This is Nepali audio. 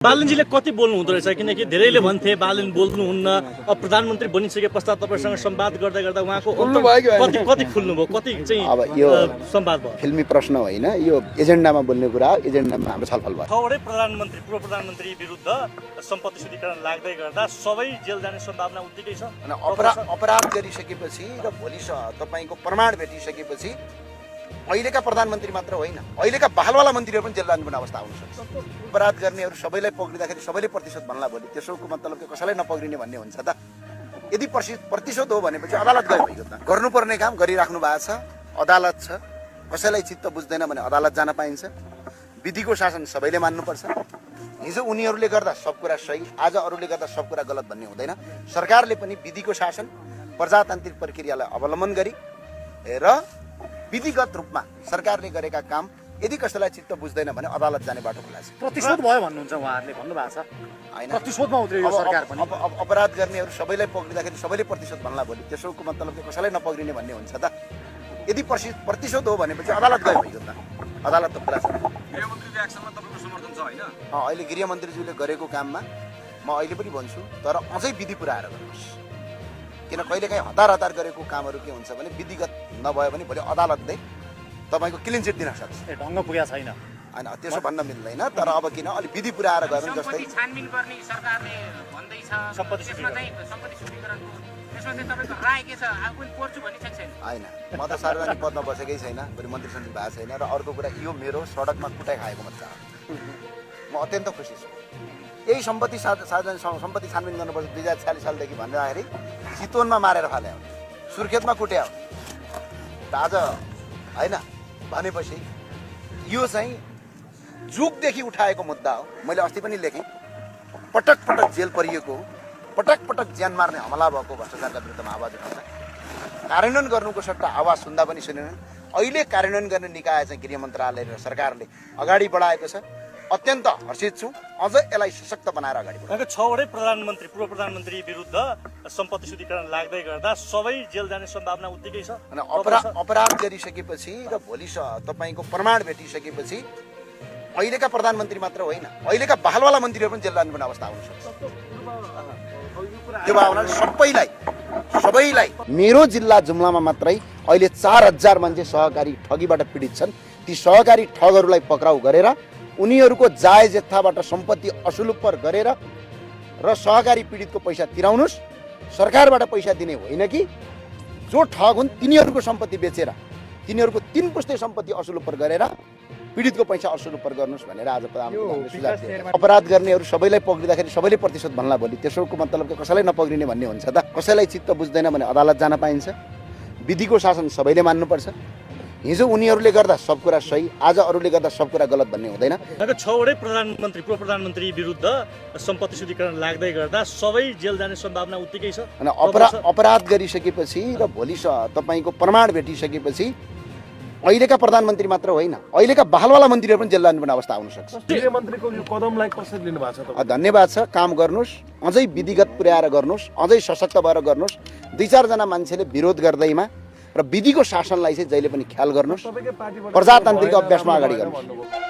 बालनजीले कति बोल्नु हुँदो रहेछ किनकि धेरैले भन्थे बालन बोल्नुहुन्न अब प्रधानमन्त्री बनिसके पश्चात तपाईसँग संवाद गर्दा गर्दा उहाँको कति खुल्नुभयो कति चाहिँ अब यो संवाद भयो फिल्मी प्रश्न होइन यो एजेन्डामा बोल्ने कुरा एजेन्डामा हाम्रो छलफल भयो थोरै प्रधानमन्त्री पूर्व प्रधानमन्त्री विरुद्ध सम्पत्ति शुद्धिकरण लाग्दै गर्दा सबै जेल जाने सम्भावना उत्तिकै छ अनि अपराध गरिसकेपछि र भोलि तपाईको प्रमाण भेटिसकेपछि अहिलेका प्रधानमन्त्री मात्र होइन अहिलेका बहालवाला मन्त्रीहरू पनि जेल जानुपर्ने अवस्था आउन सक्छ अपराध गर्नेहरू सबैलाई पक्रिँदाखेरि सबैले प्रतिशोध भन्ला भोलि त्यसोको मतलब के कसैलाई नपक्रिने भन्ने हुन्छ त यदि प्रतिशोध हो भनेपछि अदालत गयो भइगयो त गर्नुपर्ने काम गरिराख्नु भएको छ अदालत छ कसैलाई चित्त बुझ्दैन भने अदालत जान पाइन्छ विधिको शासन सबैले मान्नुपर्छ हिजो उनीहरूले गर्दा सब कुरा सही आज अरूले गर्दा सब कुरा गलत भन्ने हुँदैन सरकारले पनि विधिको शासन प्रजातान्त्रिक प्रक्रियालाई अवलम्बन गरी र विधिगत रूपमा सरकारले गरेका काम यदि कसैलाई चित्त बुझ्दैन भने अदालत जाने बाटो खुला छ प्रतिशोध भयो भन्नुहुन्छ उहाँहरूले भन्नुभएको छ हैन प्रतिशोधमा उत्रियो सरकार पनि अपराध गर्नेहरू सबैलाई पक्रिँदाखेरि सबैले प्रतिशोध भन्ला भोलि त्यसोको मतलब के कसैलाई नपक्रिने भन्ने हुन्छ त यदि प्रतिशोध हो भनेपछि अदालत गयो भइगयो त अदालत त खुला छ गृहमन्त्रीको एक्सनमा तपाईको समर्थन छ हैन अहिले गृहमन्त्रीज्यूले गरेको काममा म अहिले पनि भन्छु तर अझै विधि पुऱ्याएर गर्नुहोस् किन कहिलेकाहीँ हतार गरेको कामहरू के हुन्छ भने विधिगत नभयो भने भोलि अदालतले तपाईँको क्लिन चिट दिन सक्छ ढङ्ग पुगेको छैन होइन त्यसो भन्न मिल्दैन तर अब किन अलिक विधि पुऱ्याएर गर्नु जस्तै छानबिन गर्ने सरकारले भन्दैछ सम्पत्ति त्यसमा चाहिँ सम्पत्ति शुद्धिकरणको त्यसमा चाहिँ तपाईँको राय के छ आफू पनि पढ्छु भन्ने छ छैन होइन म त सार्वजनिक पदमा बसेकै छैन बरु मन्त्री सन्त्री भएको छैन र अर्को कुरा यो मेरो सडकमा कुटाइ खाएको मात्र हो म अत्यन्त खुसी छु यही सम्पत्ति सम्पत्ति छानबिन गर्नुपर्छ 2046 सालदेखि भन्दाखेरि चितवनमा मारेर फाल्यो सुर्खेतमा कुट्या हो आज होइन भनेपछि यो चाहिँ जुगदेखि उठाएको मुद्दा हो मैले अस्ति पनि लेखेँ पटक पटक जेल परिएको पटक पटक ज्यान मार्ने हमला भएको भ्रष्टाचारका विरुद्धमा आवाज उठाउँछ कार्यान्वयन गर्नुको सट्टा आवाज सुन्दा पनि सुनेनन् अहिले कार्यान्वयन गर्ने निकाय चाहिँ गृह मन्त्रालय र सरकारले अगाडि बढाएको छ अत्यन्त हर्षित छु अझ यसलाई सशक्त बनाएर अगाडि बढाएको छवटै प्रधानमन्त्री पूर्व प्रधानमन्त्री विरुद्ध सम्पत्ति शुद्धिकरण लाग्दै गर्दा सबै जेल जाने सम्भावना उत्तिकै छ अनि अपराध गरिसकेपछि र भोलि तपाईको प्रमाण भेटिसकेपछि अहिलेका प्रधानमन्त्री मात्र होइन अहिलेका बहालवाला मन्त्रीहरू पनि जेल जानुपर्ने अवस्था आउन सक्छ यो भावनाले सबैलाई मेरो जिल्ला जुम्लामा मात्रै अहिले 4000 मान्छे सहकारी ठगीबाट पीडित छन् ती सहकारी ठगहरूलाई पक्राउ गरेर उनीहरूको जायज जत्थाबाट सम्पत्ति असुलुपर गरेर र सहकारी पीडितको पैसा तिराउनुस् सरकारबाट पैसा दिने होइन कि जो ठग हुन् तिनीहरूको सम्पत्ति बेचेर तिनीहरूको 3 पुस्ते सम्पत्ति असुलुपर गरेर पीडितको पैसा असुलुपर गर्नुस् भनेर आज प्रधानमन्त्रीले सुझाव दिए अपराध गर्नेहरू सबैलाई पक्रिँदाखेरि सबैले प्रतिशोध भन्ला भोलि त्यसोको मतलब के कसैलाई नपक्रिने भन्ने हुन्छ त कसैलाई चित्त बुझ्दैन भने अदालत जान पाइन्छ विधिको शासन सबैले मान्नुपर्छ हिजो उनीहरूले गर्दा सब कुरा सही आज अरूले गर्दा सब कुरा गलत भन्ने हुँदैन छवटै प्रधानमन्त्री पूर्व प्रधानमन्त्री विरुद्ध सम्पत्ति शुद्धिकरण लाग्दै गर्दा सबै जेल जाने सम्भावना उत्तिकै छ अनि अपराध गरिसकेपछि र भोलि तपाईको प्रमाण भेटिसकेपछि अहिलेका प्रधानमन्त्री मात्र होइन अहिलेका बहालवाला मन्त्रीहरू पनि जेल जानुपर्ने अवस्था आउन सक्छ गृहमन्त्रीको यो कदमलाई कसरी लिनु भएको छ धन्यवाद छ काम गर्नुहोस् अझै विधिगत पुर्याएर गर्नुहोस् अझै सशक्त भएर गर्नुहोस् 2-4 जना मान्छेले विरोध गर्दैमा र विधिको शासनलाई चाहिँ जहिले पनि ख्याल गर्नुहोस् प्रजातान्त्रिक अभ्यासमा अगाडि गर्नुहोस्